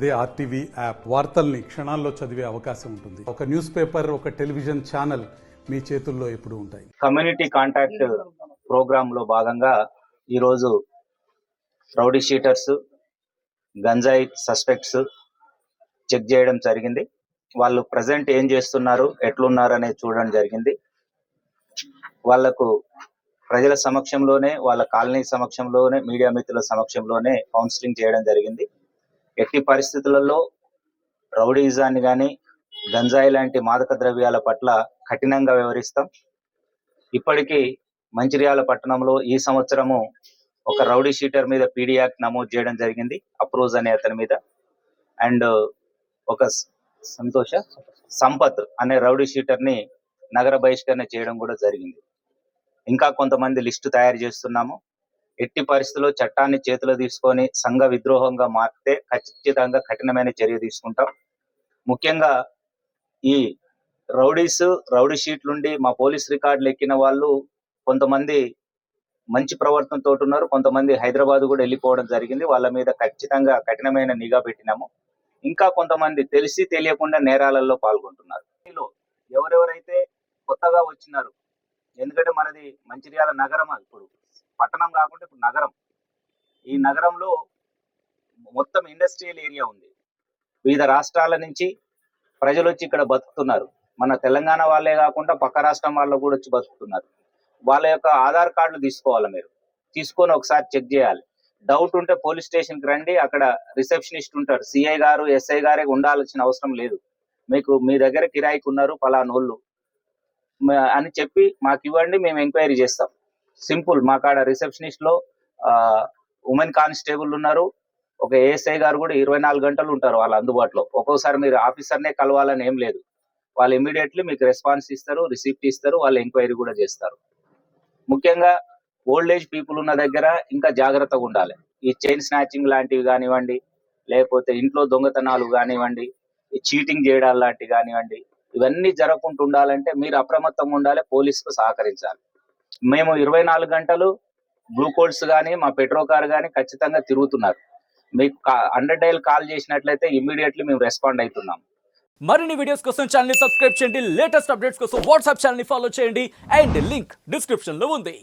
అదే RTV app వార్తల్ని క్షణాల్లో చదివే అవకాశం ఉంటుంది. ఒక న్యూస్ పేపర్, ఒక టెలివిజన్ ఛానల్ మీ చేతుల్లో ఎప్పుడూ ఉంటాయి. కమ్యూనిటీ కాంటాక్ట్ ప్రోగ్రామ్ లో భాగంగా ఈరోజు రౌడీ షీటర్స్, గంజాయి సస్పెక్ట్స్ చెక్ చేయడం జరిగింది. వాళ్ళు ప్రజెంట్ ఏం చేస్తున్నారు, ఎట్లున్నారు అనేది చూడడం జరిగింది. వాళ్లకు ప్రజల సమక్షంలోనే, వాళ్ళ కాలనీ సమక్షంలోనే, మీడియా మిత్రుల సమక్షంలోనే కౌన్సిలింగ్ చేయడం జరిగింది. ఎట్టి పరిస్థితులలో రౌడీజాన్ని కానీ, గంజాయి లాంటి మాదక ద్రవ్యాల పట్ల కఠినంగా వ్యవహరిస్తాం. ఇప్పటికీ మంచిర్యాల పట్టణంలో ఈ సంవత్సరము ఒక రౌడీ షీటర్ మీద పీడీ యాక్ట్ నమోదు చేయడం జరిగింది, అప్రోజ్ అనే అతని మీద. అండ్ ఒక సంపత్ అనే రౌడీ షీటర్ ని నగర బహిష్కరణ చేయడం కూడా జరిగింది. ఇంకా కొంతమంది లిస్టు తయారు చేస్తున్నాము. ఎట్టి పరిస్థితుల్లో చట్టాన్ని చేతిలో తీసుకొని సంఘ విద్రోహంగా మారితే ఖచ్చితంగా కఠినమైన చర్య తీసుకుంటాం. ముఖ్యంగా ఈ రౌడీ షీట్లుండి మా పోలీస్ రికార్డులు ఎక్కిన వాళ్ళు కొంతమంది మంచి ప్రవర్తనతో ఉన్నారు, కొంతమంది హైదరాబాద్ కూడా వెళ్ళిపోవడం జరిగింది. వాళ్ళ మీద ఖచ్చితంగా కఠినమైన నిఘా పెట్టినాము. ఇంకా కొంతమంది తెలిసి తెలియకుండా నేరాలలో పాల్గొంటున్నారు. ఎవరెవరైతే కొత్తగా వచ్చినారు, ఎందుకంటే మనది మంచిర్యాల నగరం, ఇప్పుడు పట్టణం కాకుండా ఇప్పుడు నగరం. ఈ నగరంలో మొత్తం ఇండస్ట్రియల్ ఏరియా ఉంది. వివిధ రాష్ట్రాల నుంచి ప్రజలు వచ్చి ఇక్కడ బతుకుతున్నారు. మన తెలంగాణ వాళ్ళే కాకుండా పక్క రాష్ట్రం వాళ్ళు కూడా వచ్చి బతుకుతున్నారు. వాళ్ళ యొక్క ఆధార్ కార్డులు తీసుకోవాలి, మీరు తీసుకొని ఒకసారి చెక్ చేయాలి. డౌట్ ఉంటే పోలీస్ స్టేషన్కి రండి, అక్కడ రిసెప్షనిస్ట్ ఉంటారు. సిఐ గారు, ఎస్ఐ గారే ఉండాల్సిన అవసరం లేదు. మీకు మీ దగ్గర కిరాయికి ఉన్నారు పలానోళ్ళు అని చెప్పి మాకు ఇవ్వండి, మేము ఎంక్వైరీ చేస్తాం. సింపుల్. మా కాడ రిసెప్షనిస్ట్ లో ఉమెన్ కానిస్టేబుల్ ఉన్నారు, ఒక ఏఎస్ఐ గారు కూడా 24 గంటలు ఉంటారు వాళ్ళ అందుబాటులో. ఒక్కోసారి మీరు ఆఫీసర్నే కలవాలని ఏం లేదు, వాళ్ళు ఇమీడియట్లీ మీకు రెస్పాన్స్ ఇస్తారు, రిసిప్ట్ ఇస్తారు, వాళ్ళు ఎంక్వైరీ కూడా చేస్తారు. ముఖ్యంగా ఓల్డ్ ఏజ్ పీపుల్ ఉన్న దగ్గర ఇంకా జాగ్రత్తగా ఉండాలి. ఈ చైన్ స్నాచింగ్ లాంటివి కానివ్వండి, లేకపోతే ఇంట్లో దొంగతనాలు కానివ్వండి, ఈ చీటింగ్ చేయడాలు లాంటివి కానివ్వండి, ఇవన్నీ జరగకుండా ఉండాలంటే మీరు అప్రమత్తంగా ఉండాలి, పోలీసుకు సహకరించాలి. మేము 24 గంటలు బ్లూ కోడ్స్ కానీ, మా పెట్రో కార్ కానీ ఖచ్చితంగా తిరుగుతున్నారు. మీకు 100 డైల్ కాల్ చేసినట్లయితే ఇమ్మీడియట్లీ మేము రెస్పాండ్ అవుతున్నాం. మరిన్ని వీడియోస్ కోసం ఛానల్ ని సబ్స్క్రైబ్ చేయండి, లేటెస్ట్ అప్డేట్స్ కోసం వాట్సాప్ ఛానల్ ని ఫాలో చేయండి, అండ్ లింక్ డిస్క్రిప్షన్ లో ఉంది.